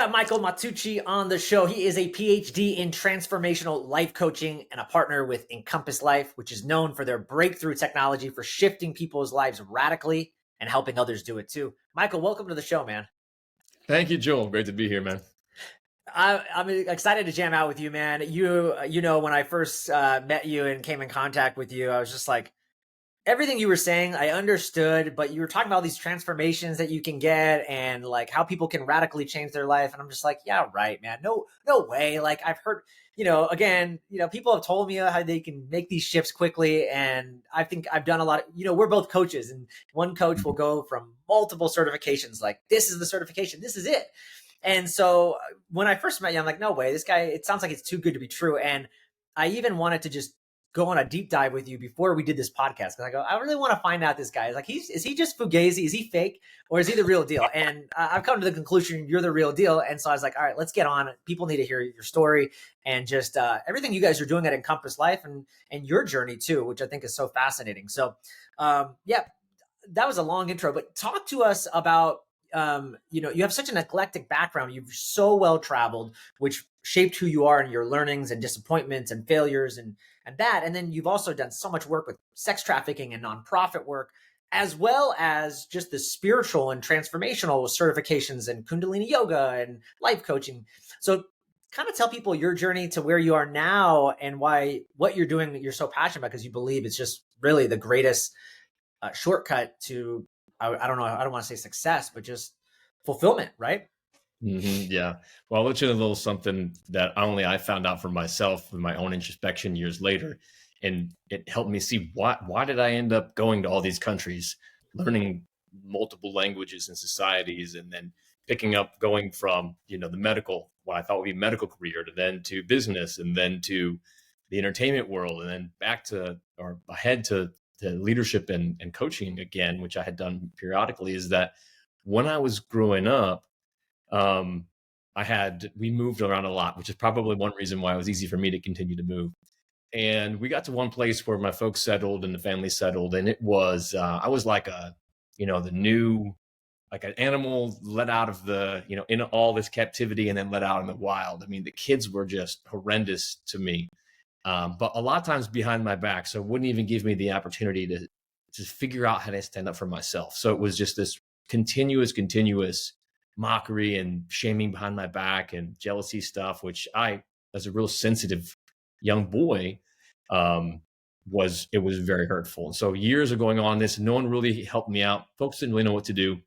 Got Michael Matucci on the show. He is a PhD in transformational life coaching and a partner with Encompass Life, which is known for their breakthrough technology for shifting people's lives radically and helping others do it too. Michael, welcome to the show, man. Thank you, Joel. Great to be here, man. I'm excited to jam out with you, man. You know, when I first met you and came in contact with you, I was just like, everything you were saying, I understood, but you were talking about all these transformations that you can get and like how people can radically change their life. And I'm just like, yeah, right, man. No way. Like I've heard, people have told me how they can make these shifts quickly. And I think I've done a lot we're both coaches, and one coach will go from multiple certifications. Like, this is the certification. This is it. And so when I first met you, I'm like, no way, this guy, it sounds like it's too good to be true. And I even wanted to just go on a deep dive with you before we did this podcast. Cause I go, I really want to find out this guy. Like, is he just Fugazi? Is he fake, or is he the real deal? And I've come to the conclusion you're the real deal. And so I was like, all right, let's get on. People need to hear your story and just everything you guys are doing at Encompass Life and your journey too, which I think is so fascinating. So yeah, that was a long intro, but talk to us about, you have such an eclectic background. You've so well traveled, which shaped who you are and your learnings and disappointments and failures and that. And then you've also done so much work with sex trafficking and nonprofit work, as well as just the spiritual and transformational certifications and Kundalini yoga and life coaching. So kind of tell people your journey to where you are now and why what you're doing that you're so passionate about, because you believe it's just really the greatest shortcut to, I don't know, I don't want to say success, but just fulfillment, right? Yeah. Well, I'll let you know a little something that only I found out for myself with my own introspection years later. And it helped me see why did I end up going to all these countries, learning multiple languages and societies, and then picking up, going from, the medical, what I thought would be medical career, to then to business, and then to the entertainment world, and then back to, or ahead to leadership and coaching again, which I had done periodically. Is that when I was growing up, we moved around a lot, which is probably one reason why it was easy for me to continue to move. And we got to one place where my folks settled and the family settled. And it was, I was like like an animal let out of the, in all this captivity and then let out in the wild. I mean, the kids were just horrendous to me. But a lot of times behind my back. So it wouldn't even give me the opportunity to just figure out how to stand up for myself. So it was just this continuous mockery and shaming behind my back and jealousy stuff, which I, as a real sensitive young boy, was very hurtful. And so years are going on this, no one really helped me out. Folks didn't really know what to do.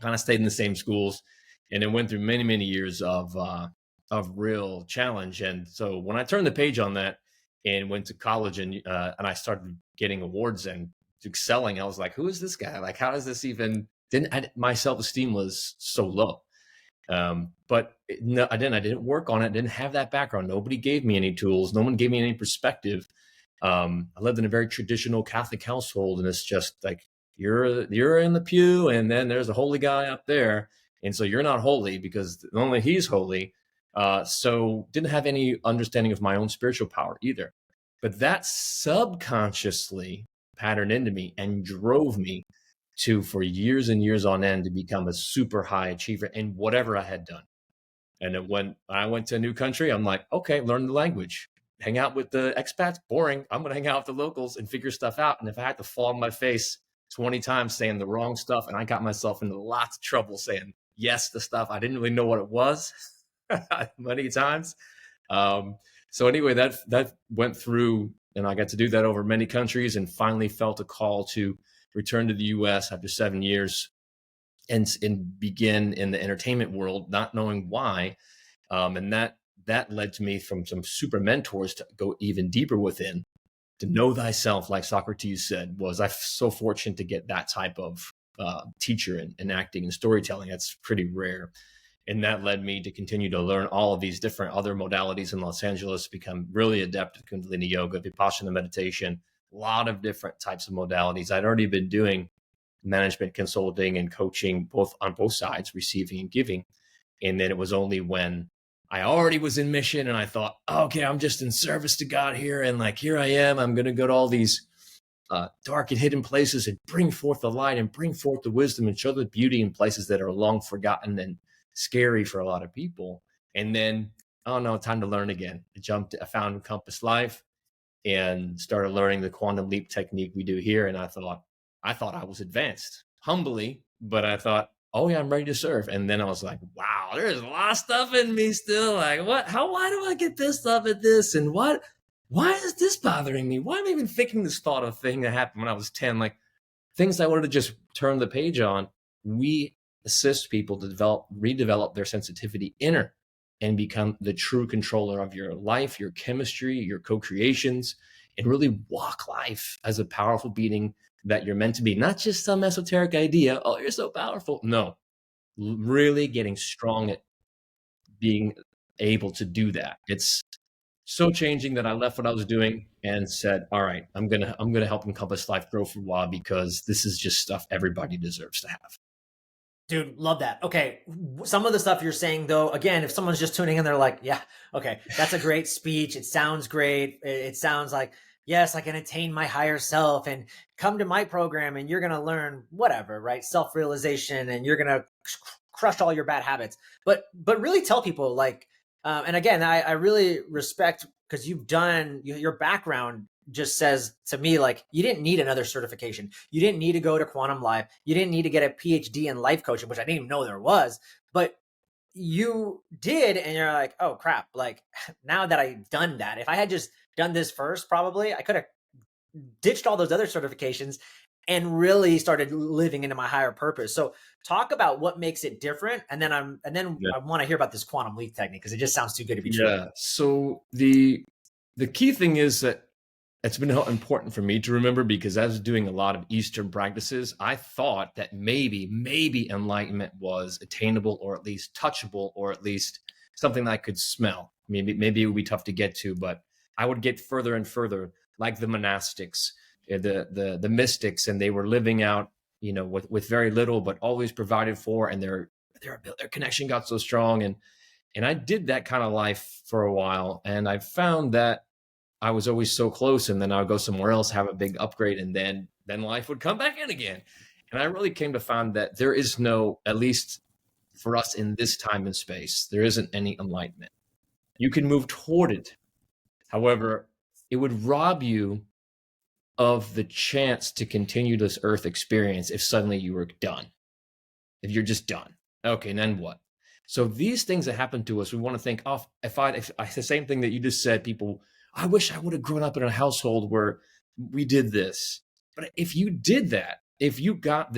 Kind of stayed in the same schools, and then went through many, many years of real challenge. And so when I turned the page on that and went to college and I started getting awards and excelling, I was like, who is this guy? Like, how does this even, my self-esteem was so low. But no, I didn't work on it. I didn't have that background. Nobody gave me any tools. No one gave me any perspective. I lived in a very traditional Catholic household, and it's just like, you're in the pew, and then there's a holy guy up there. And so you're not holy because only he's holy. So didn't have any understanding of my own spiritual power either. But that subconsciously patterned into me and drove me to, for years and years on end, to become a super high achiever in whatever I had done. And then when I went to a new country, I'm like, okay, learn the language, hang out with the expats, boring. I'm going to hang out with the locals and figure stuff out. And if I had to fall on my face 20 times saying the wrong stuff, and I got myself into lots of trouble saying yes to stuff I didn't really know what it was many times. So anyway, that went through, and I got to do that over many countries, and finally felt a call to return to the US after 7 years and begin in the entertainment world, not knowing why. And that led to me from some super mentors to go even deeper within, to know thyself, like Socrates said. Was I so fortunate to get that type of teacher in acting and storytelling? That's pretty rare. And that led me to continue to learn all of these different other modalities in Los Angeles, become really adept at Kundalini yoga, Vipassana meditation, a lot of different types of modalities. I'd already been doing management consulting and coaching on both sides, receiving and giving. And then it was only when I already was in mission and I thought, okay, I'm just in service to God here. And like, here I am, I'm going to go to all these dark and hidden places and bring forth the light and bring forth the wisdom and show the beauty in places that are long forgotten and scary for a lot of people. And then, oh no, time to learn again. I found Encompass Life and started learning the quantum leap technique we do here. And I thought I was advanced, humbly, but I thought, oh yeah, I'm ready to serve. And then I was like, wow, there's a lot of stuff in me still. Like, why do I get pissed off at this? And why is this bothering me? Why am I even thinking this thought of thing that happened when I was 10? Like, things I wanted to just turn the page on. We assist people to redevelop their sensitivity inner and become the true controller of your life, your chemistry, your co-creations, and really walk life as a powerful being that you're meant to be. Not just some esoteric idea, oh, you're so powerful. No, really getting strong at being able to do that. It's so changing that I left what I was doing and said, all right, I'm gonna help Encompass Life grow for a while, because this is just stuff everybody deserves to have. Dude, love that. Okay. Some of the stuff you're saying, though, again, if someone's just tuning in, they're like, yeah, okay, that's a great speech. It sounds great. It sounds like, yes, I can attain my higher self and come to my program and you're going to learn whatever, right? Self-realization, and you're going to crush all your bad habits. But really tell people, like, and again, I really respect, because you've done, your background just says to me, like, you didn't need another certification. You didn't need to go to Quantum Life. You didn't need to get a PhD in life coaching, which I didn't even know there was, but you did. And you're like, oh crap. Like, now that I've done that, if I had just done this first, probably I could have ditched all those other certifications and really started living into my higher purpose. So talk about what makes it different. And then Yeah. I want to hear about this quantum leap technique, because it just sounds too good to be true. Yeah. So the key thing is that it's been important for me to remember, because I was doing a lot of Eastern practices. I thought that maybe enlightenment was attainable, or at least touchable, or at least something that I could smell. Maybe it would be tough to get to, but I would get further and further, like the monastics, the mystics, and they were living out, with very little, but always provided for, and their connection got so strong. And I did that kind of life for a while, and I found that I was always so close, and then I would go somewhere else, have a big upgrade, and then life would come back in again. And I really came to find that there is no, at least for us in this time and space, there isn't any enlightenment. You can move toward it. However, it would rob you of the chance to continue this earth experience if suddenly you were done. If you're just done. Okay, and then what? So these things that happen to us, we want to think, oh, if I the same thing that you just said, people, I wish I would have grown up in a household where we did this. But if you did that, if you got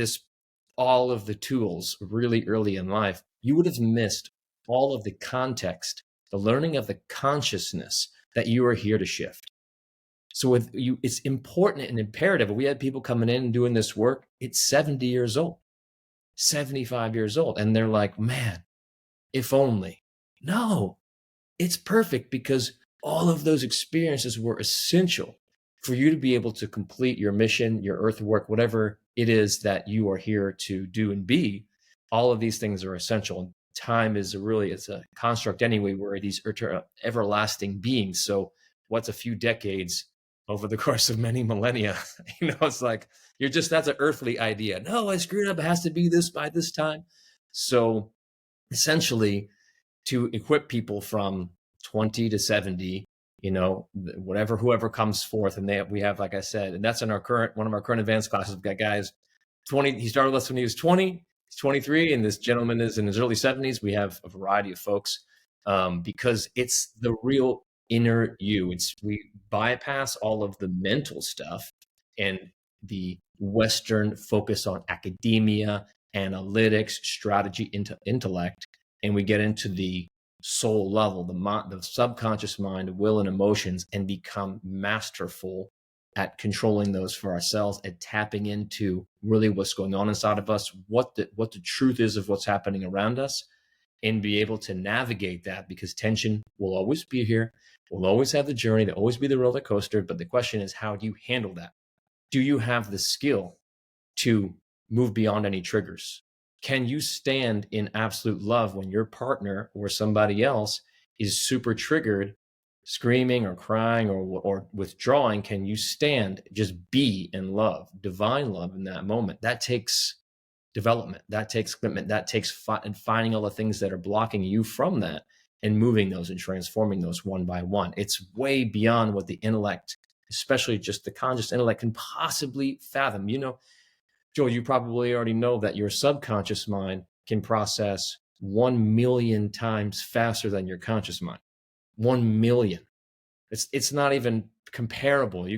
all of the tools really early in life, you would have missed all of the context, the learning of the consciousness that you are here to shift. So with you, it's important and imperative. We had people coming in and doing this work. It's 70 years old, 75 years old. And they're like, man, if only. No, it's perfect, because all of those experiences were essential for you to be able to complete your mission, your earth work, whatever it is that you are here to do and be. All of these things are essential. Time is it's a construct anyway, where these everlasting beings. So what's a few decades over the course of many millennia? It's like, that's an earthly idea. No, I screwed up. It has to be this by this time. So essentially, to equip people from 20 to 70, whoever comes forth, and we have, like I said, and that's in one of our current advanced classes. We've got guys 20, he started with us when he was 20, he's 23, and this gentleman is in his early 70s. We have a variety of folks, because it's the real inner you. We bypass all of the mental stuff and the Western focus on academia, analytics, strategy, intellect, and we get into the soul level, the subconscious mind, will, and emotions, and become masterful at controlling those for ourselves, at tapping into really what's going on inside of us, what the truth is of what's happening around us, and be able to navigate that, because tension will always be here. We'll always have the journey. There'll always be the roller coaster. But the question is, how do you handle that? Do you have the skill to move beyond any triggers? Can you stand in absolute love when your partner or somebody else is super triggered, screaming or crying or withdrawing? Can you stand, just be in love, divine love in that moment? That takes development. That takes commitment. That takes finding all the things that are blocking you from that and moving those and transforming those one by one. It's way beyond what the intellect, especially just the conscious intellect, can possibly fathom. You know, Joel, you probably already know that your subconscious mind can process 1 million times faster than your conscious mind. 1 million. It's not even comparable.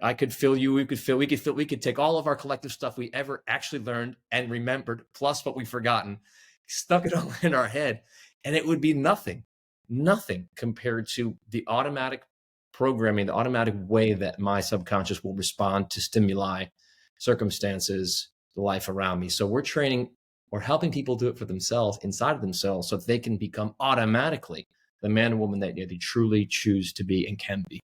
I could fill you, we could take all of our collective stuff we ever actually learned and remembered, plus what we've forgotten, stuck it all in our head, and it would be nothing compared to the automatic programming, the automatic way that my subconscious will respond to stimuli, circumstances, the life around me. So we're training or helping people do it for themselves, inside of themselves, so that they can become automatically the man or woman that they truly choose to be and can be.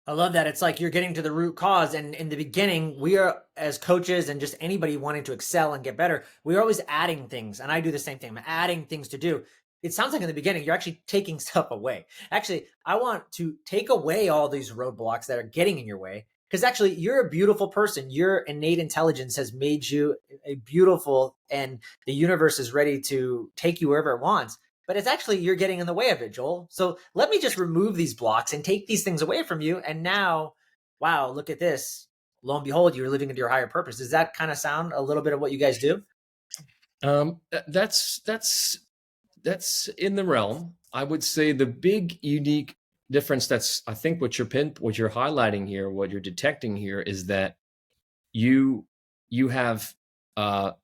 I love that. It's like you're getting to the root cause. And in the beginning, we are, as coaches and just anybody wanting to excel and get better, we're always adding things. And I do the same thing. I'm adding things to do. It sounds like in the beginning, you're actually taking stuff away. Actually, I want to take away all these roadblocks that are getting in your way. Because actually, you're a beautiful person. Your innate intelligence has made you a beautiful, and the universe is ready to take you wherever it wants. But it's actually you're getting in the way of it, Joel. So let me just remove these blocks and take these things away from you. And now, wow, look at this. Lo and behold, you're living into your higher purpose. Does that kind of sound a little bit of what you guys do? That's in the realm. I would say the big unique difference, that's I think what you're highlighting here, what you're detecting here, is that you have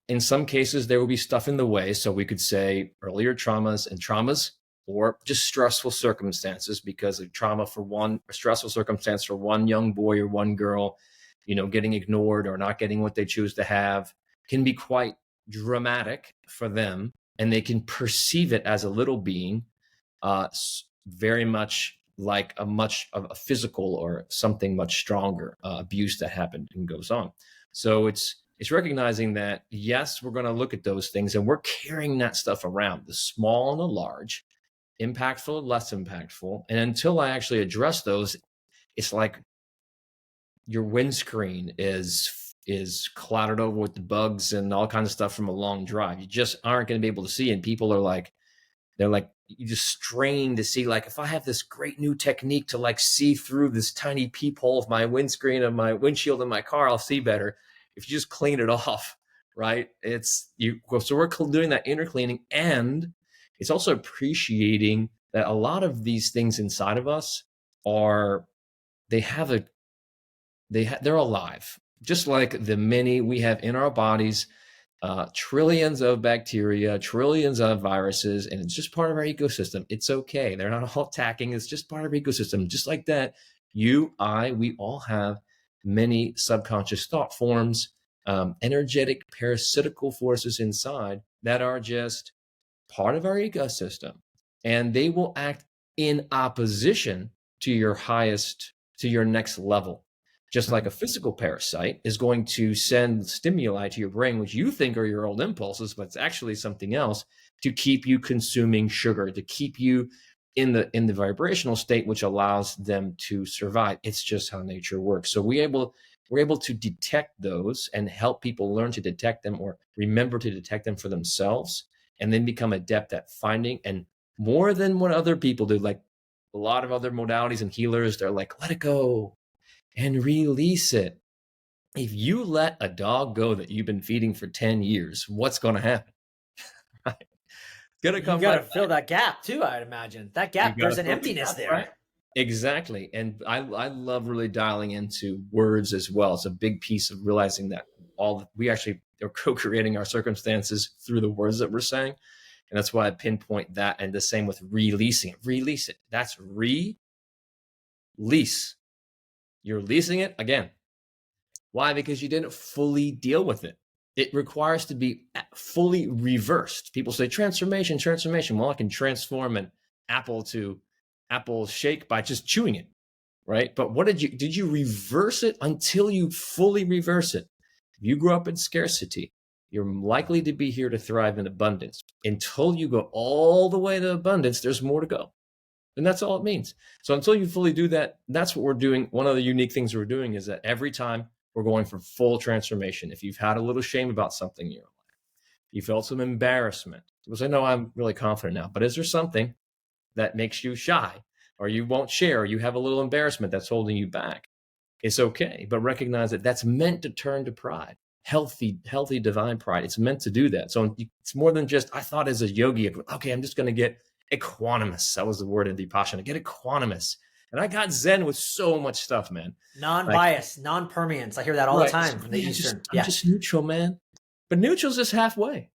in some cases there will be stuff in the way. So we could say earlier traumas or just stressful circumstances, because of trauma for one, a stressful circumstance for one young boy or one girl, you know, getting ignored or not getting what they choose to have, can be quite dramatic for them, and they can perceive it as a little being, very much like a physical or something much stronger, abuse that happened and goes on. So it's recognizing that, yes, we're going to look at those things, and we're carrying that stuff around, the small and the large, impactful and less impactful. And until I actually address those, it's like your windscreen is clouded over with the bugs and all kinds of stuff from a long drive. You just aren't going to be able to see. And people are like, you just strain to see, like, if I have this great new technique to like see through this tiny peephole of my windscreen of my windshield in my car, I'll see better. If you just clean it off, right? So we're doing that inner cleaning, and it's also appreciating that a lot of these things inside of us they're alive, just like the many we have in our bodies, trillions of bacteria, trillions of viruses, and it's just part of our ecosystem. It's okay. They're not all attacking. It's just part of our ecosystem. Just like that, we all have many subconscious thought forms, energetic parasitical forces inside that are just part of our ecosystem, and they will act in opposition to your next level. Just like a physical parasite is going to send stimuli to your brain, which you think are your old impulses, but it's actually something else, to keep you consuming sugar, to keep you in the vibrational state, which allows them to survive. It's just how nature works. So we're able to detect those and help people learn to detect them, or remember to detect them for themselves, and then become adept at finding. And more than what other people do, like a lot of other modalities and healers, they're like, let it go and release it. If you let a dog go that you've been feeding for 10 years, what's going to happen? Right? Gonna come. You got to fill that gap too, I'd imagine. That gap, there's an emptiness there. Right? Exactly. And I love really dialing into words as well. It's a big piece of realizing that we actually are co-creating our circumstances through the words that we're saying. And that's why I pinpoint that. And the same with releasing it. Release it. That's release. You're releasing it again. Why? Because you didn't fully deal with it. It requires to be fully reversed. People say transformation. Well, I can transform an apple to apple shake by just chewing it, right? But what did you reverse it? Until you fully reverse it? If you grew up in scarcity, you're likely to be here to thrive in abundance. Until you go all the way to abundance, there's more to go. And that's all it means. So until you fully do that, that's what we're doing. One of the unique things we're doing is that every time we're going for full transformation. If you've had a little shame about something in your life, You felt some embarrassment. People say, no, I'm really confident now. But is there something that makes you shy, or you won't share, or you have a little embarrassment that's holding you back? It's okay, but recognize that that's meant to turn to pride, healthy, divine pride. It's meant to do that. So it's more than just, I thought as a yogi, okay, I'm just going to get equanimous. That was the word in Vipassana, get equanimous. And I got Zen with so much stuff, man. Non-bias, non-permeance. I hear that all the time from the Eastern. I'm just neutral, man. But neutral's just halfway.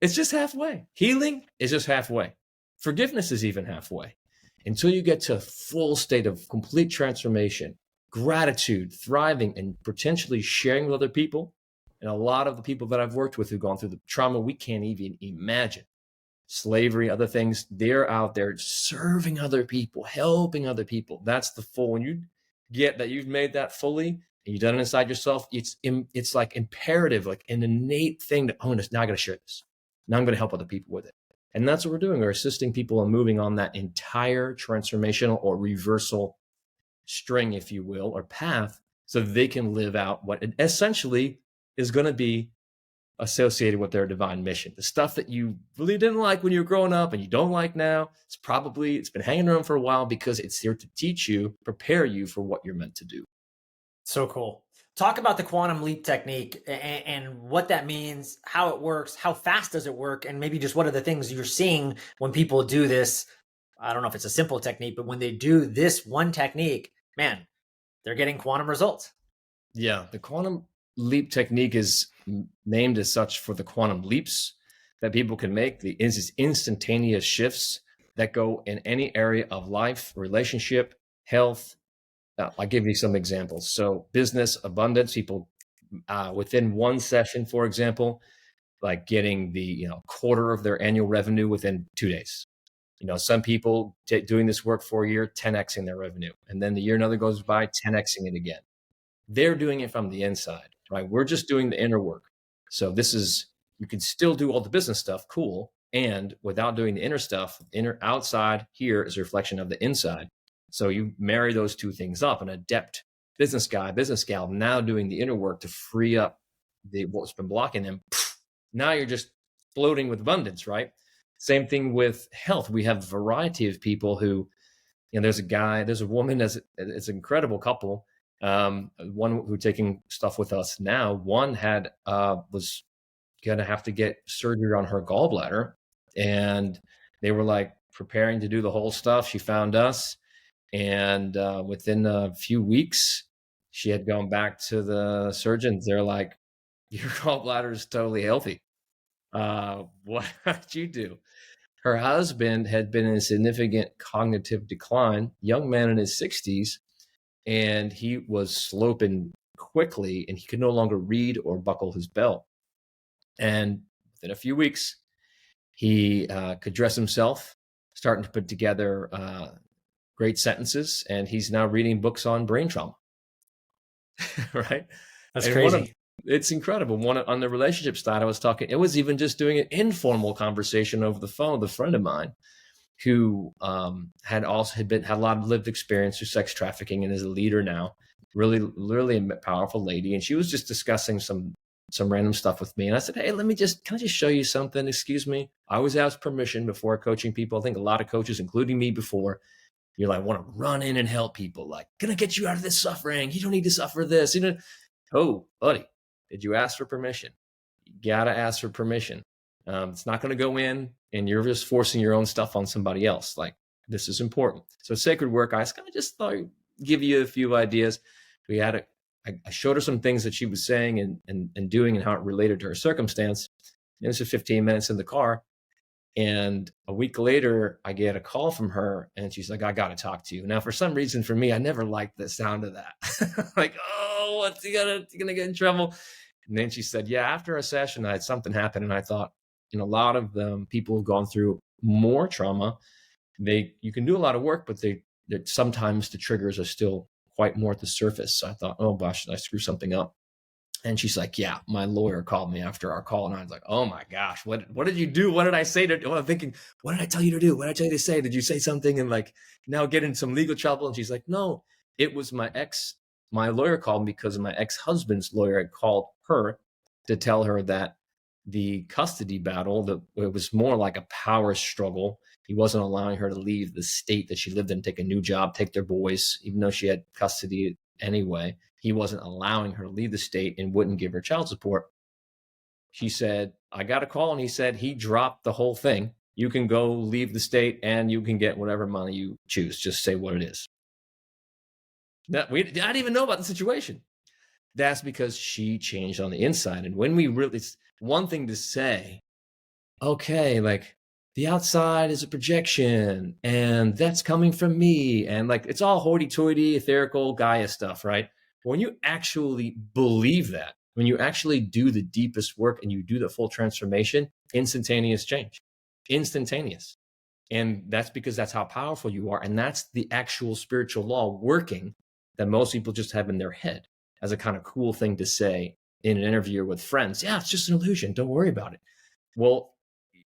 It's just halfway. Healing is just halfway. Forgiveness is even halfway. Until you get to a full state of complete transformation, gratitude, thriving, and potentially sharing with other people. And a lot of the people that I've worked with who've gone through the trauma we can't even imagine, slavery, other things, they're out there serving other people, helping other people. That's the full, when you get that you've made that fully and you've done it inside yourself, it's like imperative, like an innate thing that, oh, now I got to share this. Now I'm going to help other people with it. And that's what we're doing. We're assisting people in moving on that entire transformational or reversal string, if you will, or path, so they can live out what it essentially is going to be associated with their divine mission. The stuff that you really didn't like when you were growing up and you don't like now, it's been hanging around for a while because it's here to teach you, prepare you for what you're meant to do. So cool. Talk about the quantum leap technique and what that means, how it works, how fast does it work, and maybe just what are the things you're seeing when people do this. I don't know if it's a simple technique, but when they do this one technique, man, they're getting quantum results. Yeah, the quantum leap technique is named as such for the quantum leaps that people can make, the instantaneous shifts that go in any area of life, relationship, health. I'll give you some examples. So business, abundance, people within one session, for example, like getting the quarter of their annual revenue within 2 days. Some people doing this work for a year, 10xing their revenue. And then the year another goes by, 10xing it again. They're doing it from the inside, right? We're just doing the inner work. So you can still do all the business stuff, cool. And without doing the inner stuff, outside here is a reflection of the inside. So you marry those two things up, an adept business guy, business gal, now doing the inner work to free up what's been blocking them. Now you're just floating with abundance, right? Same thing with health. We have a variety of people who, there's a woman, it's an incredible couple. One who taking stuff with us now, one was going to have to get surgery on her gallbladder, and they were like preparing to do the whole stuff. She found us, and within a few weeks, she had gone back to the surgeons. They're like, your gallbladder is totally healthy. What did you do? Her husband had been in a significant cognitive decline, young man in his 60s, and he was sloping quickly, and he could no longer read or buckle his belt. And within a few weeks, he could dress himself, starting to put together great sentences, and he's now reading books on brain trauma. Right? That's crazy. It's incredible. One on the relationship side, I was talking, it was even just doing an informal conversation over the phone with a friend of mine who had a lot of lived experience through sex trafficking and is a leader now, really a powerful lady. And she was just discussing some random stuff with me. And I said, hey, can I just show you something? Excuse me. I always ask permission before coaching people. I think a lot of coaches, including me before, you're like, want to run in and help people. Like, gonna get you out of this suffering. You don't need to suffer this. Oh, buddy, did you ask for permission? You got to ask for permission. It's not going to go in and you're just forcing your own stuff on somebody else. Like, this is important. So sacred work, I kind of just thought I'd give you a few ideas. I showed her some things that she was saying and doing and how it related to her circumstance. And this was 15 minutes in the car. And a week later, I get a call from her and she's like, I got to talk to you. Now, for some reason, for me, I never liked the sound of that. Like, oh, what's he going to get in trouble? And then she said, yeah, after a session, I had something happen. And I thought, a lot of them, people who've gone through more trauma, you can do a lot of work, but sometimes the triggers are still quite more at the surface. So I thought, oh gosh, did I screw something up? And she's like, yeah, my lawyer called me after our call. And I was like, oh my gosh, what did you do? What did I say to, well, I'm thinking, what did I tell you to do? What did I tell you to say? Did you say something and like now get in some legal trouble? And she's like, no, it was my lawyer called me because my ex-husband's lawyer had called her to tell her that the custody battle, it was more like a power struggle. He wasn't allowing her to leave the state that she lived in, take a new job, take their boys, even though she had custody anyway. He wasn't allowing her to leave the state and wouldn't give her child support. She said, I got a call, and he said he dropped the whole thing. You can go leave the state and you can get whatever money you choose. Just say what it is. I didn't even know about the situation. That's because she changed on the inside. And when we really, it's one thing to say, okay, like the outside is a projection and that's coming from me. And like, it's all hoity-toity, etherical Gaia stuff, right? But when you actually believe that, when you actually do the deepest work and you do the full transformation, instantaneous change, instantaneous. And that's because that's how powerful you are. And that's the actual spiritual law working that most people just have in their head as a kind of cool thing to say in an interview with friends. Yeah, it's just an illusion. Don't worry about it. Well,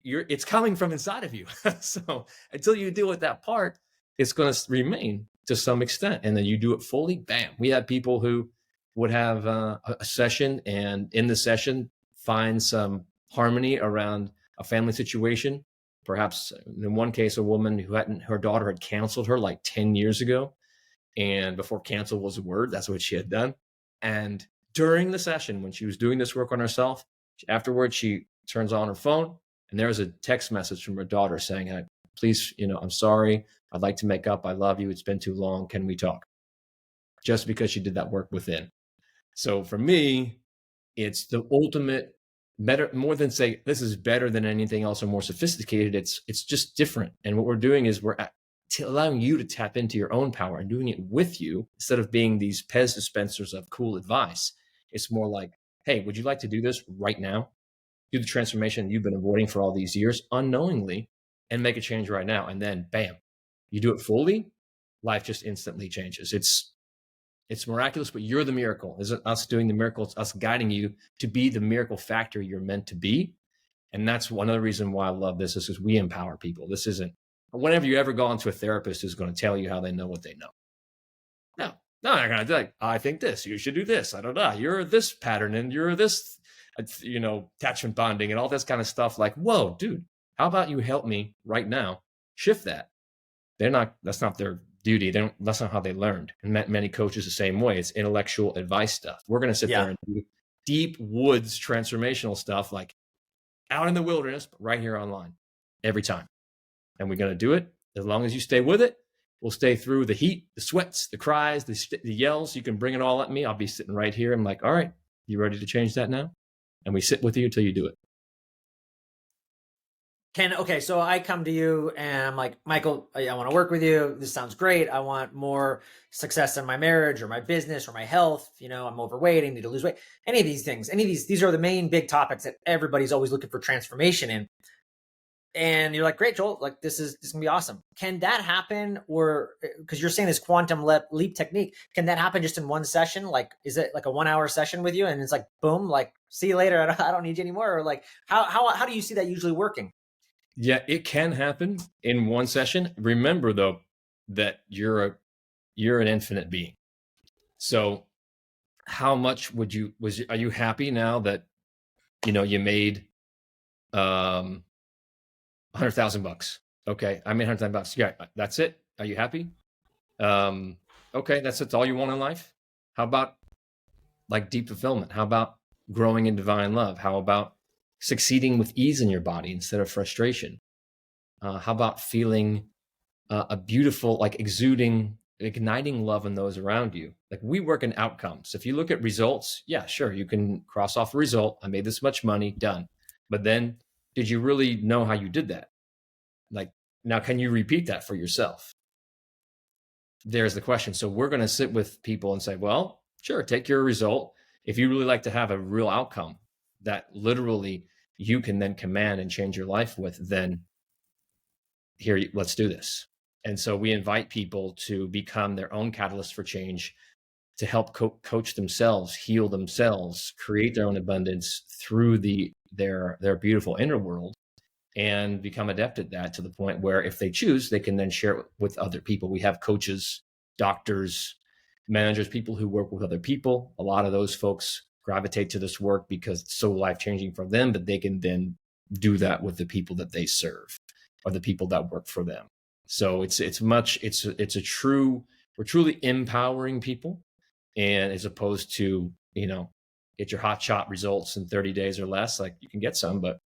it's coming from inside of you. So until you deal with that part, it's going to remain to some extent. And then you do it fully, bam. We have people who would have a session, and in the session find some harmony around a family situation. Perhaps in one case, a woman who her daughter had canceled her like 10 years ago. And before cancel was a word, that's what she had done. And during the session, when she was doing this work on herself, afterwards, she turns on her phone and there's a text message from her daughter saying, please, I'm sorry. I'd like to make up. I love you. It's been too long. Can we talk? Just because she did that work within. So for me, it's the ultimate better, more than say, this is better than anything else or more sophisticated. It's just different. And what we're doing is we're allowing you to tap into your own power and doing it with you instead of being these Pez dispensers of cool advice. It's more like, hey, would you like to do this right now? Do the transformation you've been avoiding for all these years unknowingly and make a change right now. And then bam, you do it fully, life just instantly changes. It's miraculous, but you're the miracle. Isn't us doing the miracle? It's us guiding you to be the miracle factor you're meant to be. And that's one other reason why I love this, is because we empower people. This isn't, whenever you ever go into a therapist who's going to tell you how they know what they know. No, they're going to be like, I think this, you should do this. I don't know. You're this pattern and you're this, attachment bonding and all this kind of stuff. Like, whoa, dude, how about you help me right now shift that? That's not their duty. That's not how they learned. And many coaches the same way. It's intellectual advice stuff. We're going to sit there and do deep woods transformational stuff, like out in the wilderness, but right here online every time. And we're going to do it as long as you stay with it. We'll stay through the heat, the sweats, the cries, the yells. You can bring it all at me. I'll be sitting right here. I'm like, all right, you ready to change that now? And we sit with you until you do it. So I come to you and I'm like, Michael, I want to work with you. This sounds great. I want more success in my marriage or my business or my health. I'm overweight. I need to lose weight. Any of these things, these are the main big topics that everybody's always looking for transformation in. And you're like, great, Joel, like this is gonna be awesome. Can that happen? Or because you're saying this quantum leap technique, can that happen just in one session? Like, is it like a 1 hour session with you? And it's like, boom, like, see you later. I don't need you anymore. Or like, how do you see that usually working? Yeah, it can happen in one session. Remember though, that you're an infinite being. So how much are you happy now that, you made, $100,000? Okay. I made $100,000. Yeah. That's it. Are you happy? Okay. That's all you want in life. How about like deep fulfillment? How about growing in divine love? How about succeeding with ease in your body instead of frustration? How about feeling a beautiful, like igniting love in those around you? Like, we work in outcomes. If you look at results, yeah, sure, you can cross off a result. I made this much money, done. But then, did you really know how you did that? Like, now, can you repeat that for yourself? There's the question. So we're going to sit with people and say, well, sure, take your result. If you really like to have a real outcome that literally you can then command and change your life with, then here, let's do this. And so we invite people to become their own catalyst for change, to help coach themselves, heal themselves, create their own abundance through their beautiful inner world, and become adept at that to the point where if they choose, they can then share it with other people. We have coaches, doctors, managers, people who work with other people. A lot of those folks gravitate to this work because it's so life-changing for them, but they can then do that with the people that they serve or the people that work for them. So we're truly empowering people, and as opposed to, get your hot shot results in 30 days or less. Like, you can get some, but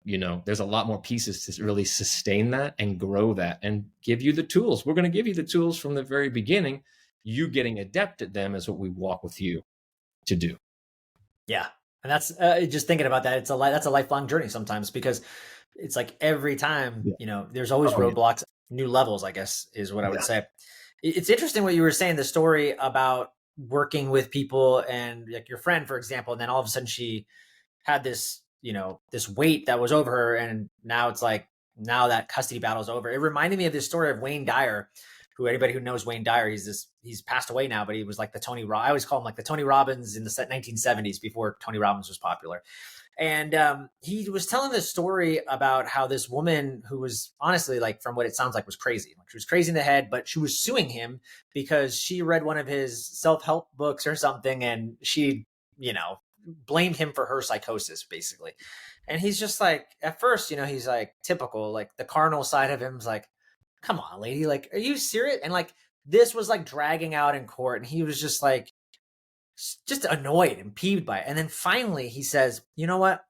there's a lot more pieces to really sustain that and grow that and give you the tools. We're going to give you the tools from the very beginning. You getting adept at them is what we walk with you to do. Yeah. And that's just thinking about that. That's a lifelong journey sometimes, because it's like every time, there's always roadblocks, new levels, I guess, is what I would say. It's interesting what you were saying, the story about working with people and like your friend, for example, and then all of a sudden she had this, this weight that was over her. And now it's like, now that custody battle is over. It reminded me of this story of Wayne Dyer, anybody who knows Wayne Dyer, he's passed away now, but he was like I always call him like the Tony Robbins in the 1970s, before Tony Robbins was popular. And he was telling this story about how this woman, who was honestly, like, from what it sounds like, was crazy. Like, she was crazy in the head, but she was suing him because she read one of his self-help books or something, and she, blamed him for her psychosis, basically. And he's just like, at first, he's like, typical, like the carnal side of him's like, come on, lady, like, are you serious? And like, this was like dragging out in court, and he was just like, just annoyed and peeved by it. And then finally he says, you know what?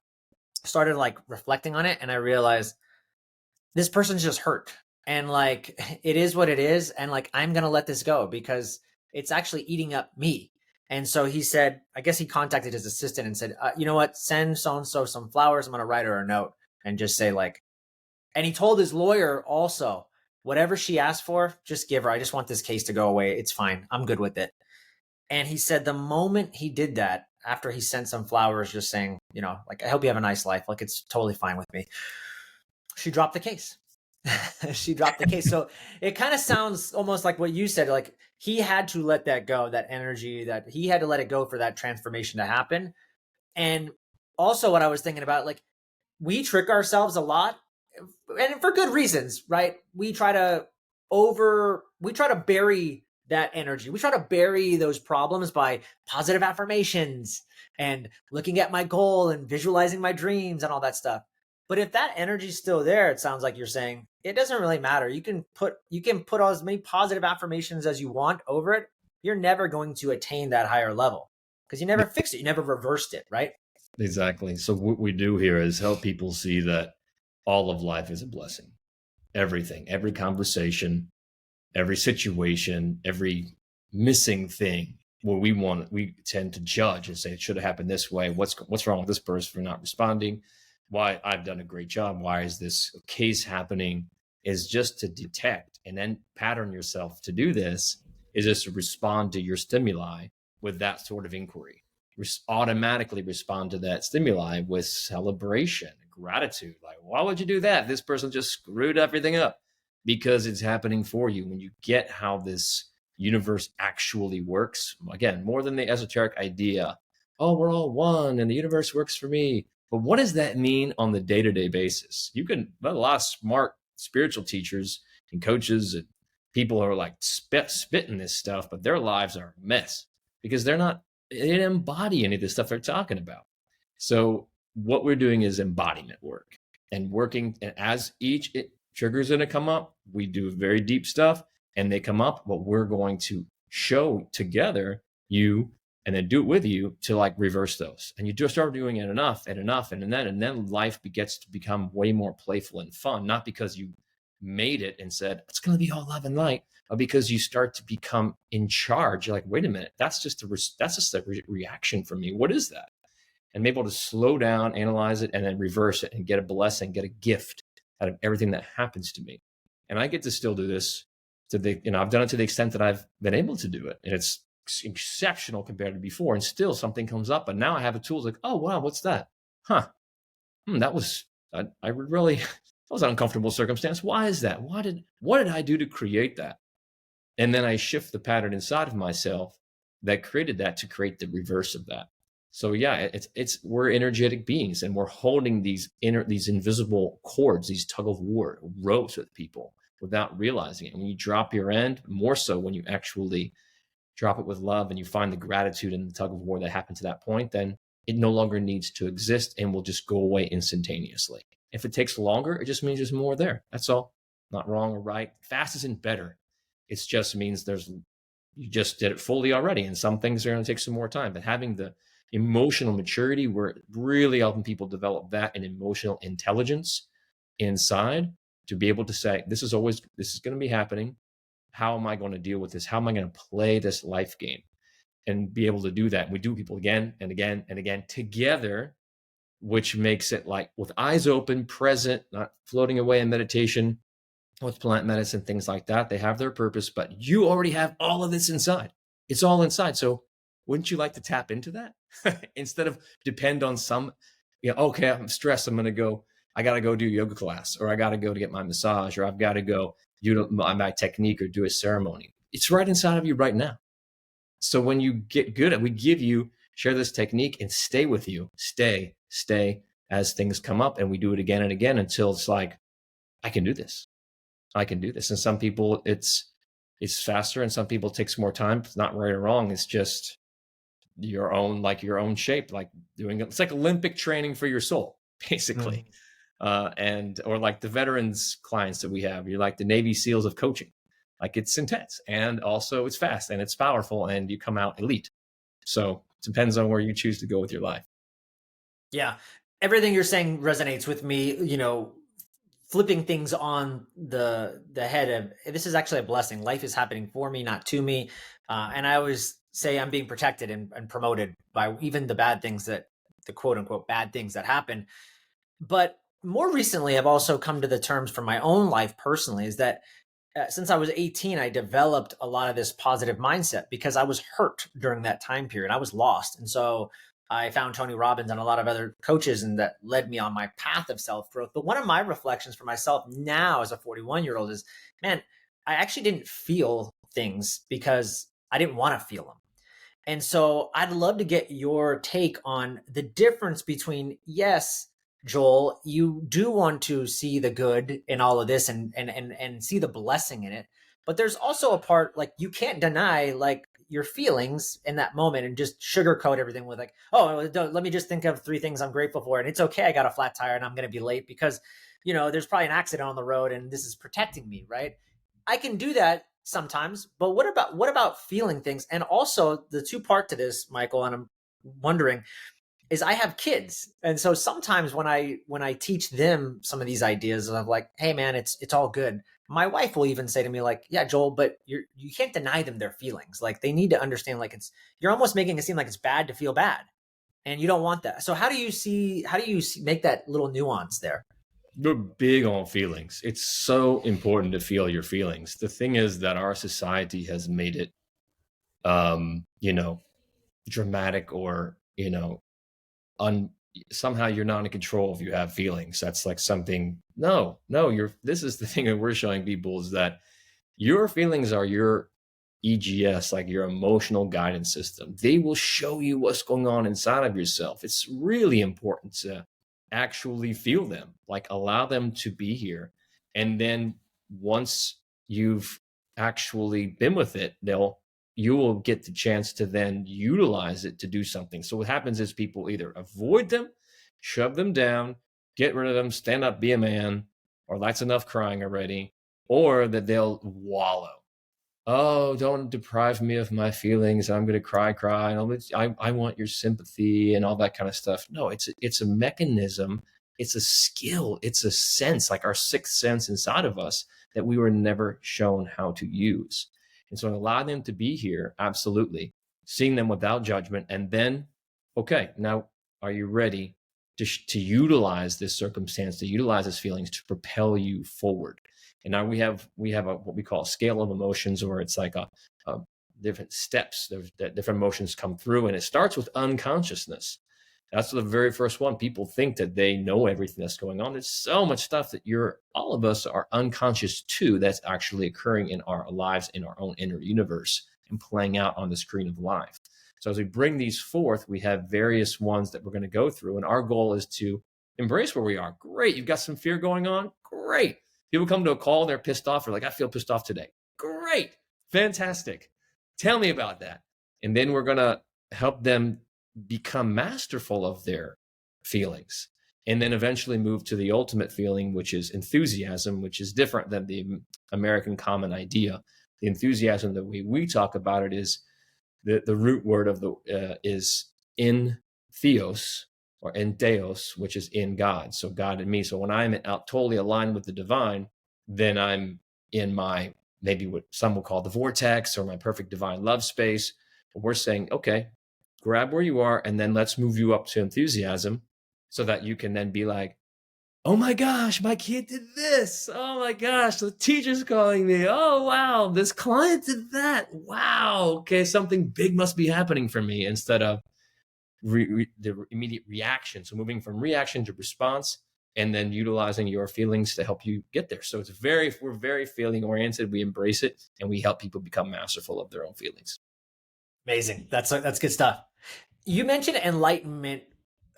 Started like reflecting on it, and I realized this person's just hurt, and like, it is what it is, and like, I'm gonna let this go because it's actually eating up me. And so he said, I guess he contacted his assistant and said, you know what? Send so-and-so some flowers. I'm gonna write her a note and just say, like, and he told his lawyer also, whatever she asked for, just give her. I just want this case to go away. It's fine. I'm good with it. And he said the moment he did that, after he sent some flowers just saying, like, I hope you have a nice life, like, it's totally fine with me, she dropped the case. She dropped the case. So it kind of sounds almost like what you said, like, he had to let that go, that energy, that he had to let it go for that transformation to happen. And also what I was thinking about, like, we trick ourselves a lot, and for good reasons, right? We try to bury that energy. We try to bury those problems by positive affirmations and looking at my goal and visualizing my dreams and all that stuff. But if that energy's still there, it sounds like you're saying, it doesn't really matter. You can put as many positive affirmations as you want over it. You're never going to attain that higher level because you never fixed it. You never reversed it, right? Exactly. So what we do here is help people see that all of life is a blessing. Everything, every conversation, every situation, every missing thing where we tend to judge and say it should have happened this way. What's wrong with this person for not responding? Why I've done a great job. Why is this case happening? Is just to detect and then pattern yourself to do this, is just to respond to your stimuli with that sort of inquiry. Automatically respond to that stimuli with celebration, gratitude. Like, why would you do that? This person just screwed everything up. Because it's happening for you. When you get how this universe actually works, again, more than the esoteric idea, oh, we're all one and the universe works for me. But what does that mean on the day-to-day basis? A lot of smart spiritual teachers and coaches and people are like spitting this stuff, but their lives are a mess because they don't embody any of the stuff they're talking about. So what we're doing is embodiment work and working, and as each triggers going to come up, we do very deep stuff and they come up, but we're going to show together you and then do it with you to like reverse those. And you just start doing it enough and then life gets to become way more playful and fun, not because you made it and said, it's going to be all love and light, but because you start to become in charge. You're like, wait a minute, that's just a reaction from me. What is that? And be able to slow down, analyze it, and then reverse it and get a blessing, get a gift out of everything that happens to me. And I get to still do this I've done it to the extent that I've been able to do it. And it's exceptional compared to before. And still something comes up, but now I have a tool like, oh, wow, what's that? That was an uncomfortable circumstance. Why is that? What did I do to create that? And then I shift the pattern inside of myself that created that to create the reverse of that. So yeah, we're energetic beings, and we're holding these invisible cords, these tug of war ropes with people without realizing it. And when you drop your end, more so when you actually drop it with love, and you find the gratitude and the tug of war that happened to that point, then it no longer needs to exist and will just go away instantaneously. If it takes longer, it just means there's more there. That's all. Not wrong or right. Fast isn't better. It just means you just did it fully already, and some things are going to take some more time. But having the emotional maturity, we're really helping people develop that and emotional intelligence inside to be able to say, this is going to be happening. How am I going to deal with this? How am I going to play this life game? And be able to do that. We do people again and again and again together, which makes it like with eyes open, present, not floating away in meditation with plant medicine, things like that. They have their purpose, but you already have all of this inside. It's all inside. So wouldn't you like to tap into that instead of depend on some, okay, I'm stressed. I got to go do yoga class, or I got to go to get my massage, or I've got to go do my technique or do a ceremony. It's right inside of you right now. So when you get good at, share this technique and stay with you, stay as things come up, and we do it again and again until it's like, I can do this. And some people it's faster, and some people it takes more time. It's not right or wrong. It's just your own shape, like it's like Olympic training for your soul, basically. Or like the veterans clients that we have, you're like the Navy SEALs of coaching. Like it's intense, and also it's fast, and it's powerful, and you come out elite. So it depends on where you choose to go with your life. Yeah. Everything you're saying resonates with me, flipping things on the head of, this is actually a blessing. Life is happening for me, not to me. And I always say I'm being protected and promoted by even the bad things the quote unquote bad things that happen. But more recently, I've also come to the terms for my own life personally is that since I was 18, I developed a lot of this positive mindset because I was hurt during that time period. I was lost. And so I found Tony Robbins and a lot of other coaches, and that led me on my path of self-growth. But one of my reflections for myself now as a 41-year-old is, man, I actually didn't feel things because I didn't want to feel them. And so I'd love to get your take on the difference between, yes, Joel, you do want to see the good in all of this and see the blessing in it. But there's also a part like you can't deny like your feelings in that moment and just sugarcoat everything with like, oh, let me just think of 3 things I'm grateful for. And it's okay. I got a flat tire and I'm going to be late because, there's probably an accident on the road and this is protecting me. Right. I can do that sometimes, but what about feeling things? And also the 2-part to this, Michael, and I'm wondering, is I have kids. And so sometimes when I teach them some of these ideas, and I'm like, hey man, it's all good. My wife will even say to me like, yeah, Joel, but you can't deny them their feelings. Like they need to understand, like you're almost making it seem like it's bad to feel bad, and you don't want that. So how do you make that little nuance there? We're big on feelings. It's so important to feel your feelings. The thing is that our society has made it, dramatic or, somehow you're not in control if you have feelings. That's like something, this is the thing that we're showing people is that your feelings are your EGS, like your emotional guidance system. They will show you what's going on inside of yourself. It's really important to actually feel them, like allow them to be here. And then once you've actually been with it, you will get the chance to then utilize it to do something. So what happens is people either avoid them, shove them down, get rid of them, stand up, be a man, or that's enough crying already, or that they'll wallow. Oh, don't deprive me of my feelings. I'm going to cry. And I want your sympathy and all that kind of stuff. No, it's a mechanism. It's a skill. It's a sense, like our 6th sense inside of us that we were never shown how to use. And so allow them to be here. Absolutely. Seeing them without judgment. And then, okay, now are you ready to utilize this circumstance, to utilize these feelings to propel you forward? And now we have what we call a scale of emotions, where it's like a different steps that different emotions come through. And it starts with unconsciousness. That's the very first one. People think that they know everything that's going on. There's so much stuff that all of us are unconscious to that's actually occurring in our lives, in our own inner universe and playing out on the screen of life. So as we bring these forth, we have various ones that we're going to go through. And our goal is to embrace where we are. Great. You've got some fear going on. Great. People come to a call, they're pissed off. They're like, I feel pissed off today. Great. Fantastic. Tell me about that. And then we're going to help them become masterful of their feelings, and then eventually move to the ultimate feeling, which is enthusiasm, which is different than the American common idea. The enthusiasm, the way we talk about it, is the root word of the is in theos, or in theos, which is in God. So God and me. So when I'm out totally aligned with the divine, then I'm in my, maybe what some will call the vortex, or my perfect divine love space. But we're saying, okay, grab where you are, and then let's move you up to enthusiasm, so that you can then be like, oh my gosh, my kid did this. Oh my gosh, the teacher's calling me. Oh wow, this client did that. Wow, okay, something big must be happening for me, instead of the immediate reaction. So moving from reaction to response, and then utilizing your feelings to help you get there. So we're very feeling oriented. We embrace it, and we help people become masterful of their own feelings. Amazing. That's good stuff. You mentioned enlightenment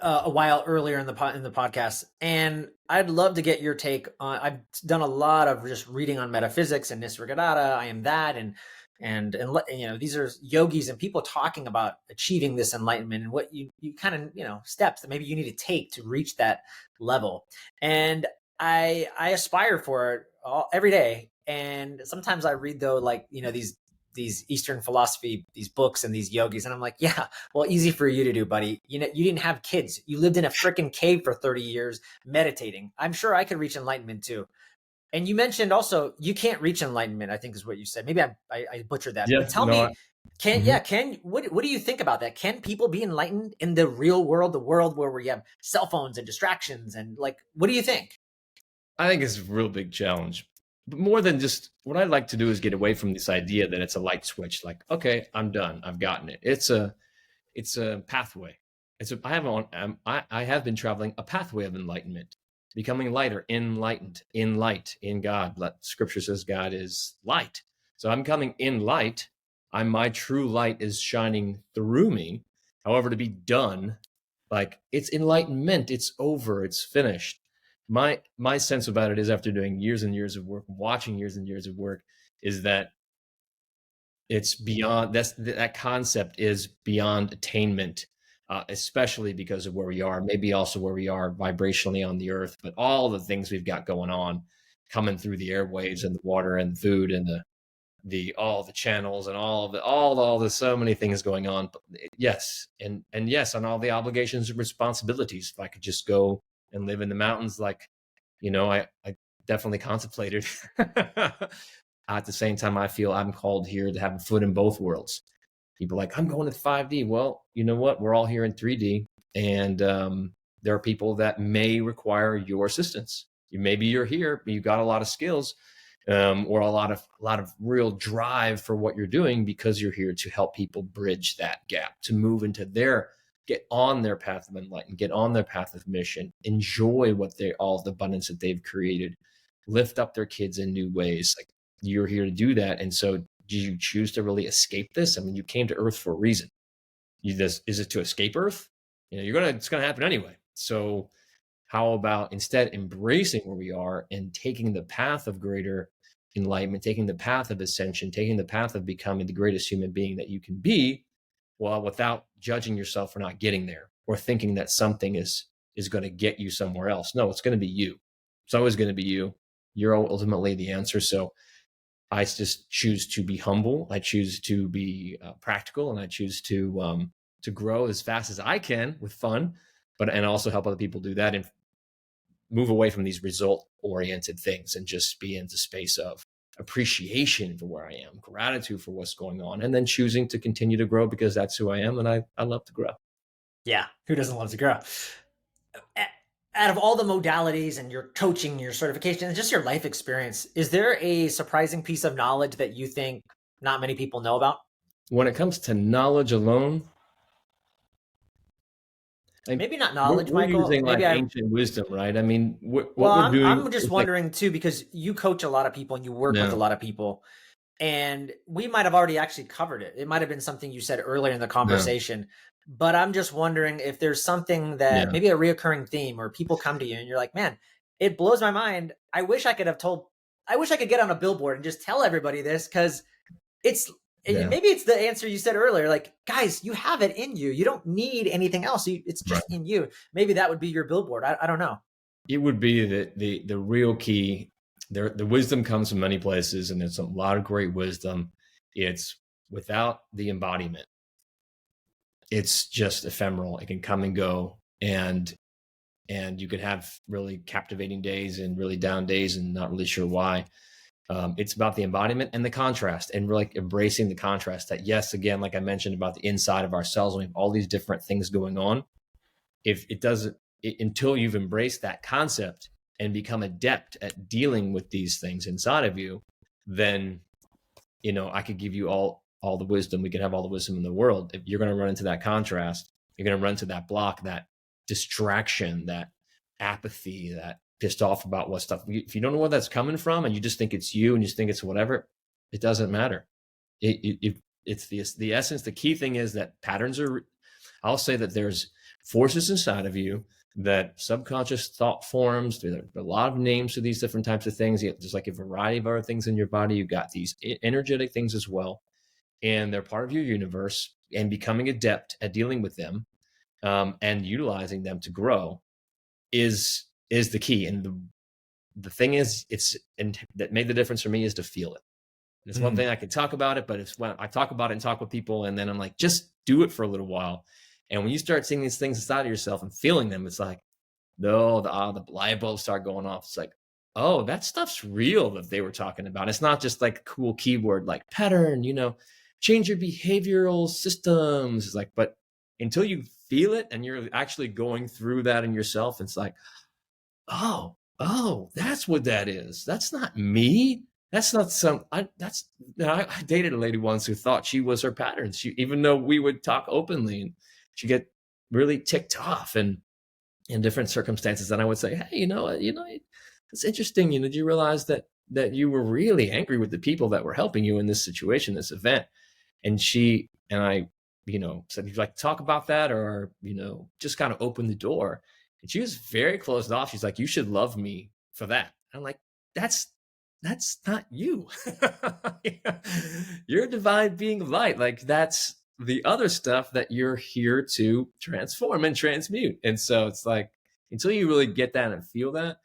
a while earlier in the podcast, and I'd love to get your take on. I've done a lot of just reading on metaphysics and Nisargadatta, I am that, and you know, these are yogis and people talking about achieving this enlightenment and what you kind of, you know, steps that maybe you need to take to reach that level. And I aspire for it every day. And sometimes I read, though, like, you know, these Eastern philosophy, these books and these yogis, and I'm like, yeah, well, easy for you to do, buddy. You know, you didn't have kids. You lived in a freaking cave for 30 years meditating. I'm sure I could reach enlightenment too. And you mentioned also you can't reach enlightenment, I think is what you said. Maybe I butchered that, but Yeah, tell no. me, what do you think about that? Can people be enlightened in the real world, the world where we have cell phones and distractions, and like, what do you think? I think it's a real big challenge. But more than just, what I'd like to do is get away from this idea that it's a light switch. Like, okay, I'm done. I've gotten it. It's a pathway. I have been traveling a pathway of enlightenment, becoming lighter, enlightened, in light, in God. Scripture says God is light. So I'm coming in light. My true light is shining through me. However, to be done, like, it's enlightenment. It's over. It's finished. My sense about it is, after doing years and years of work, watching years and years of work, is that it's beyond, that concept is beyond attainment, especially because of where we are, maybe also where we are vibrationally on the earth, but all the things we've got going on, coming through the airwaves and the water and food and the all the channels and all the so many things going on. But yes, and yes, on all the obligations and responsibilities. If I could just go and live in the mountains, like, you know, I definitely contemplated. At the same time, I feel I'm called here to have a foot in both worlds. People are like, I'm going to 5D. Well, you know what? We're all here in 3D, and there are people that may require your assistance. Maybe you're here, but you got a lot of skills, or a lot of real drive for what you're doing, because you're here to help people bridge that gap, to move into get on their path of enlightenment, get on their path of mission, enjoy all the abundance that they've created, lift up their kids in new ways. Like, you're here to do that. And so, do you choose to really escape this? I mean, you came to Earth for a reason. Is it to escape Earth? You know, it's gonna happen anyway. So how about instead embracing where we are and taking the path of greater enlightenment, taking the path of ascension, taking the path of becoming the greatest human being that you can be, well, without judging yourself for not getting there, or thinking that something is going to get you somewhere else. No, it's going to be you. It's always going to be you. You're ultimately the answer. So I just choose to be humble. I choose to be practical, and I choose to grow as fast as I can with fun, and also help other people do that, and move away from these result-oriented things, and just be into space of appreciation for where I am, gratitude for what's going on, and then choosing to continue to grow, because that's who I am, and I love to grow. Yeah, who doesn't love to grow? Out of all the modalities and your coaching, your certification, and just your life experience, is there a surprising piece of knowledge that you think not many people know about? When it comes to knowledge alone, maybe not knowledge, we're Michael. using Maybe like ancient wisdom, right? I mean, what well, we're doing. I'm just wondering too, because you coach a lot of people and you work with a lot of people, and we might have already actually covered it. It might have been something you said earlier in the conversation, but I'm just wondering if there's something that maybe a reoccurring theme, or people come to you and you're like, man, it blows my mind. I wish I could get on a billboard and just tell everybody this, because it's Yeah. maybe it's the answer you said earlier, like, guys, you have it in you. You don't need anything else. It's Right. just in you. Maybe that would be your billboard. I don't know. It would be the real key. The wisdom comes from many places, and there's a lot of great wisdom. It's without the embodiment, it's just ephemeral. It can come and go, and you could have really captivating days and really down days and not really sure why. It's about the embodiment and the contrast, and really embracing the contrast that, yes, again, like I mentioned about the inside of ourselves, we have all these different things going on. If it doesn't, until you've embraced that concept and become adept at dealing with these things inside of you, then, I could give you all the wisdom. We could have all the wisdom in the world. If you're going to run into that contrast, you're going to run into that block, that distraction, that apathy, that pissed off about what stuff. If you don't know where that's coming from, and you just think it's you, and you just think it's whatever, it doesn't matter. It's the essence. The key thing is that patterns are. I'll say that there's forces inside of you, that subconscious thought forms. There are a lot of names for these different types of things. There's like a variety of other things in your body. You've got these energetic things as well, and they're part of your universe. And becoming adept at dealing with them, and utilizing them to grow is the key. And the thing is, that made the difference for me is to feel it. It's one thing I can talk about it, but it's when I talk about it and talk with people, and then I'm like, just do it for a little while. And when you start seeing these things inside of yourself and feeling them, it's like, no, the light bulbs start going off. It's like, oh, that stuff's real that they were talking about. It's not just like a cool keyword like pattern, change your behavioral systems. It's like, but until you feel it and you're actually going through that in yourself, it's like, oh, that's what that is. That's not me. That's not I dated a lady once who thought she was her patterns. Even though we would talk openly, and she'd get really ticked off and in different circumstances. And I would say, hey, it's interesting. Did you realize that you were really angry with the people that were helping you in this situation, this event? And I, said, you'd like to talk about that, or, just kind of open the door. And she was very closed off. She's like, you should love me for that. I'm like, that's not you. You're a divine being of light. Like, that's the other stuff that you're here to transform and transmute. And so it's like, until you really get that and feel that,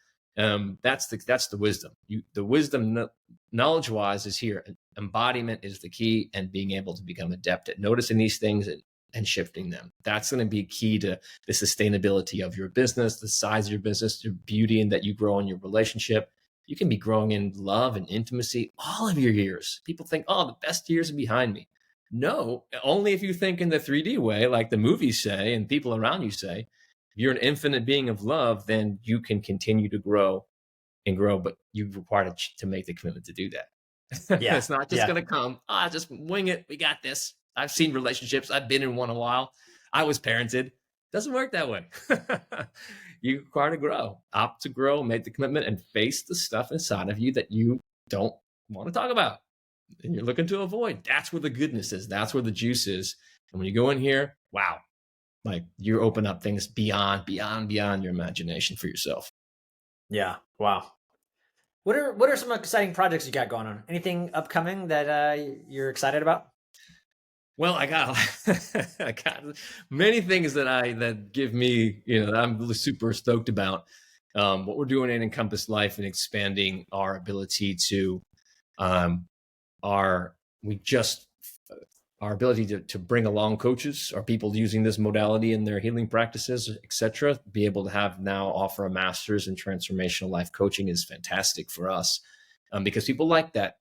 that's the wisdom. The wisdom, knowledge wise, is here. Embodiment is the key, and being able to become adept at noticing these things and shifting them. That's going to be key to the sustainability of your business, the size of your business, your beauty, and that you grow in your relationship. You can be growing in love and intimacy all of your years. People think, oh, the best years are behind me. No, only if you think in the 3D way, like the movies say and people around you say. If you're an infinite being of love, then you can continue to grow and grow, but you require to make the commitment to do that. Yeah. It's not just going to come, just wing it. We got this. I've seen relationships. I've been in one a while. I was parented. Doesn't work that way. You require to grow, opt to grow, make the commitment, and face the stuff inside of you that you don't want to talk about and you're looking to avoid. That's where the goodness is. That's where the juice is. And when you go in here, wow, like you open up things beyond your imagination for yourself. Yeah. Wow. What are some exciting projects you got going on? Anything upcoming that you're excited about? Well, I got many things that give me, that I'm really super stoked about. What we're doing in Encompass Life and expanding our ability to, our ability to bring along coaches or people using this modality in their healing practices, etc. Be able to have now offer a master's in transformational life coaching is fantastic for us, because people like that.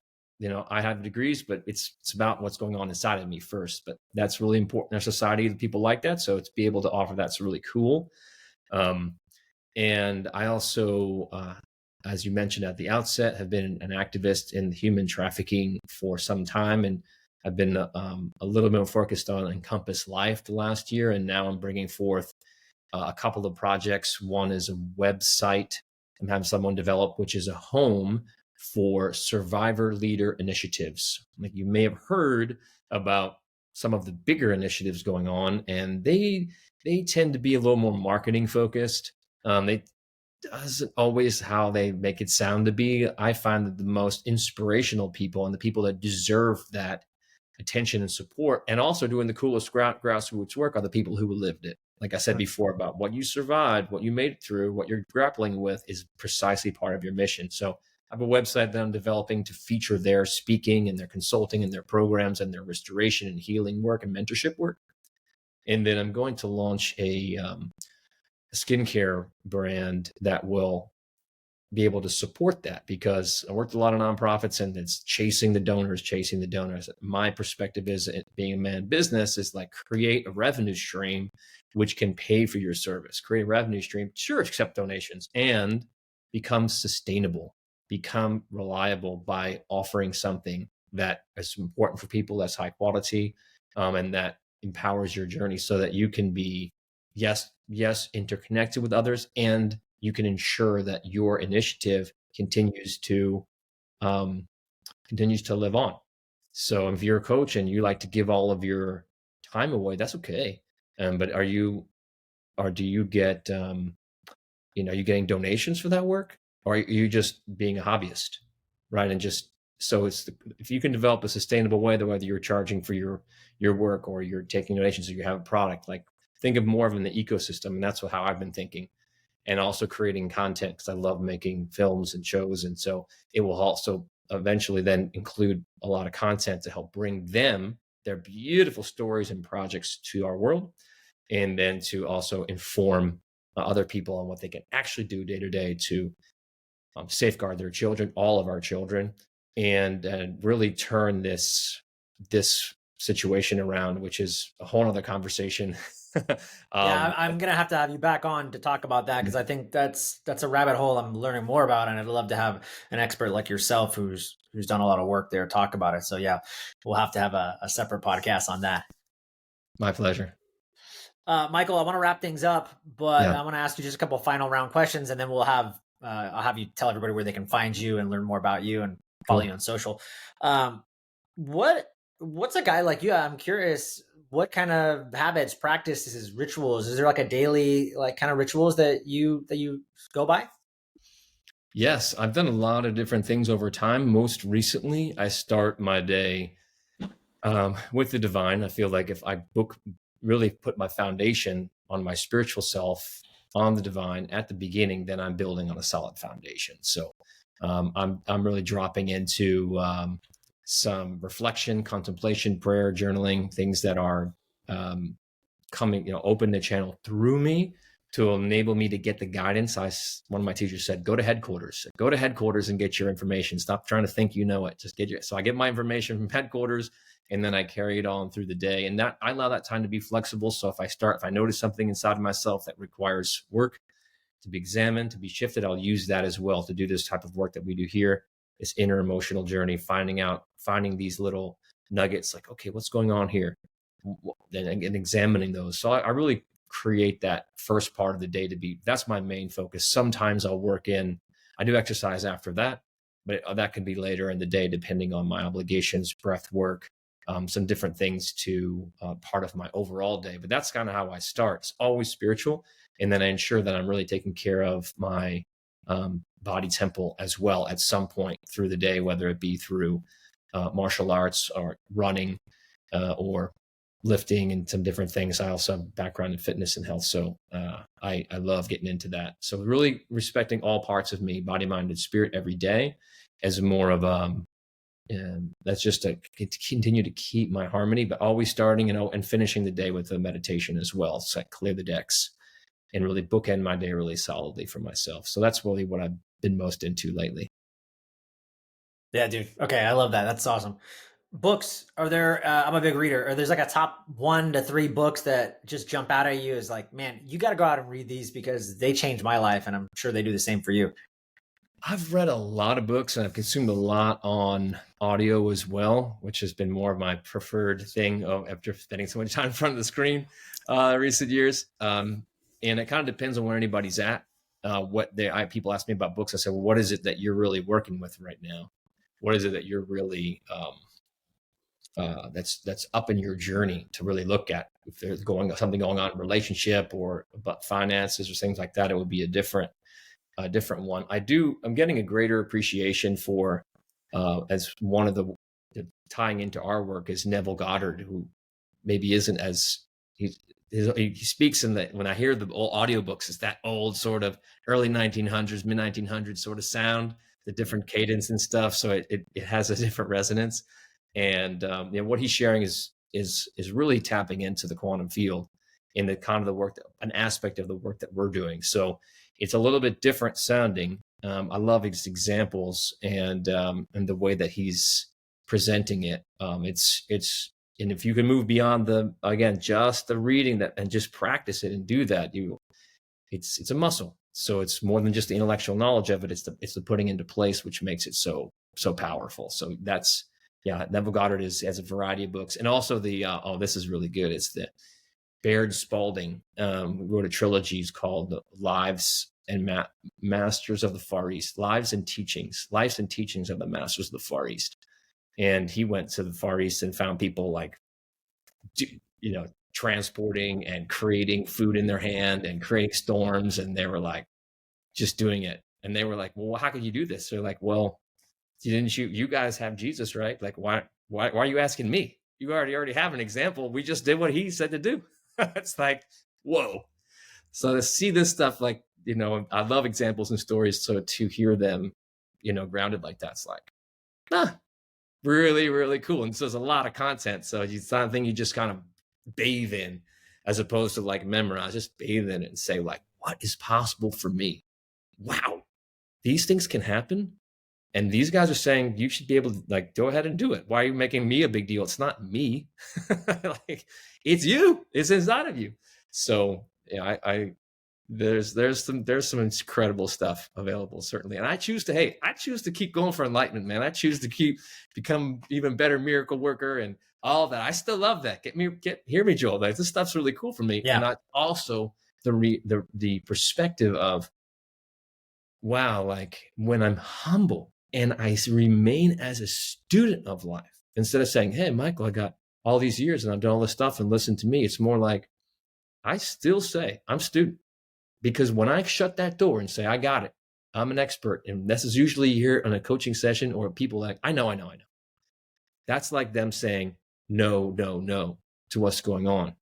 I have degrees, but it's about what's going on inside of me first. But that's really important in our society that people like that. So to be able to offer that's really cool. And I also, as you mentioned at the outset, have been an activist in human trafficking for some time. And I've been a little bit more focused on Encompass Life the last year. And now I'm bringing forth a couple of projects. One is a website I'm having someone develop, which is a home for survivor leader initiatives. Like you may have heard about some of the bigger initiatives going on, and they tend to be a little more marketing focused. They doesn't always how they make it sound to be. I find that the most inspirational people and the people that deserve that attention and support, and also doing the coolest grassroots work are the people who lived it. Like I said before, about what you survived, what you made it through, what you're grappling with is precisely part of your mission. So I have a website that I'm developing to feature their speaking and their consulting and their programs and their restoration and healing work and mentorship work. And then I'm going to launch a skincare brand that will be able to support that, because I worked a lot of nonprofits and it's chasing the donors. My perspective is, being a man in business, is like, create a revenue stream which can pay for your service, create a revenue stream, sure, accept donations, and become sustainable, become reliable by offering something that is important for people, that's high quality, and that empowers your journey so that you can be, yes, interconnected with others, and you can ensure that your initiative continues to live on. So if you're a coach and you like to give all of your time away, that's okay. But do you get, are you getting donations for that work, or are you just being a hobbyist, right? And just, so if you can develop a sustainable way, that whether you're charging for your work or you're taking donations or you have a product, like, think of more of an ecosystem. And that's how I've been thinking. And also creating content, because I love making films and shows. And so it will also eventually then include a lot of content to help bring them their beautiful stories and projects to our world, and then to also inform other people on what they can actually do day to day to safeguard their children, all of our children, and really turn this situation around, which is a whole other conversation. Yeah, I'm gonna have to have you back on to talk about that, because I think that's a rabbit hole I'm learning more about, and I'd love to have an expert like yourself who's done a lot of work there talk about it. So yeah, we'll have to have a separate podcast on that. My pleasure. Michael, I want to wrap things up, but I want to ask you just a couple of final round questions, and then I'll have you tell everybody where they can find you and learn more about you and follow you on social. What's a guy like you? I'm curious, what kind of habits, practices, rituals? Is there like a daily, like, kind of rituals that you go by? Yes, I've done a lot of different things over time. Most recently, I start my day with the divine. I feel like if I really put my foundation on my spiritual self, on the divine at the beginning, then I'm building on a solid foundation. So I'm really dropping into some reflection, contemplation, prayer, journaling, things that are coming, open the channel through me to enable me to get the guidance. One of my teachers said, go to headquarters and get your information. Stop trying to think you know it. Just so I get my information from headquarters, and then I carry it on through the day. And that I allow that time to be flexible. So if I notice something inside of myself that requires work to be examined, to be shifted, I'll use that as well to do this type of work that we do here, this inner emotional journey, finding these little nuggets, like, okay, what's going on here? And examining those. So I really create that first part of the day that's my main focus. Sometimes I do exercise after that, but that can be later in the day, depending on my obligations, breath work, some different things to part of my overall day. But that's kind of how I start. It's always spiritual. And then I ensure that I'm really taking care of my body temple as well at some point through the day, whether it be through martial arts or running or lifting and some different things. I also have a background in fitness and health. So I love getting into that. So really respecting all parts of me, body, mind, and spirit every day, as more of that's just to continue to keep my harmony, but always starting and finishing the day with a meditation as well. So I clear the decks and really bookend my day really solidly for myself. So that's really what I've been most into lately. Yeah, dude. Okay, I love that. That's awesome. Books, are there, I'm a big reader. There's like a top 1 to 3 books that just jump out at you as like, man, you got to go out and read these because they changed my life, and I'm sure they do the same for you? I've read a lot of books, and I've consumed a lot on audio as well, which has been more of my preferred thing after spending so much time in front of the screen recent years. And it kind of depends on where anybody's at. People ask me about books. I say, well, what is it that you're really working with right now? What is it that you're really that's up in your journey to really look at? If there's something going on in relationship or about finances or things like that, it would be a different one. I'm getting a greater appreciation for as one of the tying into our work is Neville Goddard, who maybe isn't as he speaks in the, when I hear the old audiobooks, it's that old sort of early 1900s, mid 1900s sort of sound, the different cadence and stuff. So it has a different resonance. And what he's sharing is really tapping into the quantum field in the kind of the work, an aspect of the work that we're doing. So it's a little bit different sounding. I love his examples and the way that he's presenting it. And if you can move beyond just the reading that and just practice it and do that, it's a muscle. So it's more than just the intellectual knowledge of it. It's the putting into place, which makes it so powerful. So that's, Neville Goddard has a variety of books, and also this is really good. It's the Baird Spalding wrote a trilogy called Lives and Masters of the Far East, Lives and Teachings of the Masters of the Far East. And he went to the Far East and found people like, transporting and creating food in their hand and creating storms. And they were like, just doing it. And they were like, well, how could you do this? They're like, well, you guys have Jesus, right? Like, why are you asking me? You already have an example. We just did what he said to do. It's like, whoa. So to see this stuff, like, I love examples and stories. So to hear them, grounded like that's like, really, really cool. And so there's a lot of content. So it's not a thing you just kind of bathe in, as opposed to like memorize, just bathe in it and say like, what is possible for me? Wow, these things can happen. And these guys are saying you should be able to like, go ahead and do it. Why are you making me a big deal? It's not me. Like, it's you. It's inside of you. So there's some incredible stuff available, certainly. And I choose to keep going for enlightenment, man. I choose to become even better miracle worker and all that. I still love that. Hear me, Joel. Like, this stuff's really cool for me. Yeah. And also the perspective of, wow, like when I'm humble and I remain as a student of life, instead of saying, hey, Michael, I got all these years and I've done all this stuff and listen to me. It's more like, I still say I'm student. Because when I shut that door and say, I got it, I'm an expert, and this is usually here on a coaching session or people like, I know. That's like them saying, no, to what's going on.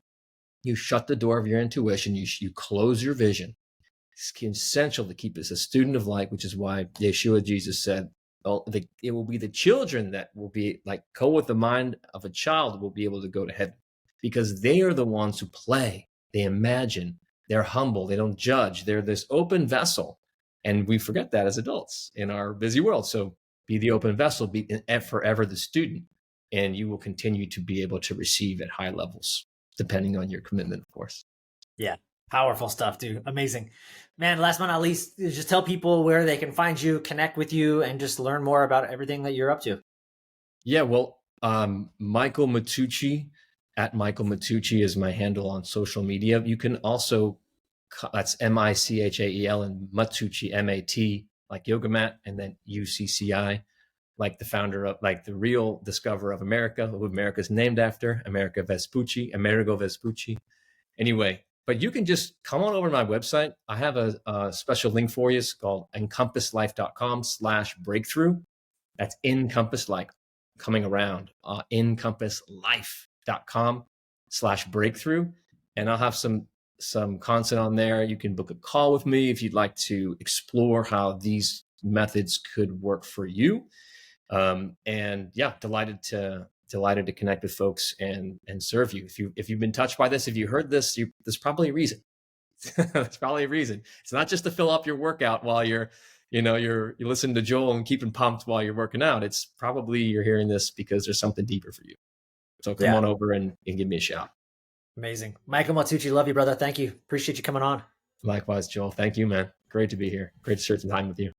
You shut the door of your intuition. You close your vision. It's essential to keep as a student of light, which is why Yeshua, Jesus said, it will be the children that will be like with the mind of a child will be able to go to heaven, because they are the ones who play, they imagine, they're humble, they don't judge, they're this open vessel. And we forget that as adults in our busy world. So be the open vessel, be forever the student, and you will continue to be able to receive at high levels, depending on your commitment, of course. Yeah. Powerful stuff, dude. Amazing. Man, last but not least, just tell people where they can find you, connect with you, and just learn more about everything that you're up to. Yeah, well, Michael Matucci, at Michael Matucci is my handle on social media. You can also, that's Michael and Matucci, MAT, like yoga mat, and then UCCI, like the founder of, like the real discoverer of America, who America's named after, Amerigo Vespucci. Anyway, but you can just come on over to my website. I have a special link for you. It's called encompasslife.com/breakthrough. That's Encompass Life, coming around, encompasslife.com/breakthrough. And I'll have some content on there. You can book a call with me if you'd like to explore how these methods could work for you. And yeah, delighted to connect with folks and serve you. If you've been touched by this, if you heard this, there's probably a reason. There's probably a reason. It's not just to fill up your workout while you're listening to Joel and keeping pumped while you're working out. It's probably you're hearing this because there's something deeper for you. So come on over and give me a shout. Amazing. Michael Matucci, love you, brother. Thank you. Appreciate you coming on. Likewise, Joel. Thank you, man. Great to be here. Great to share some time with you.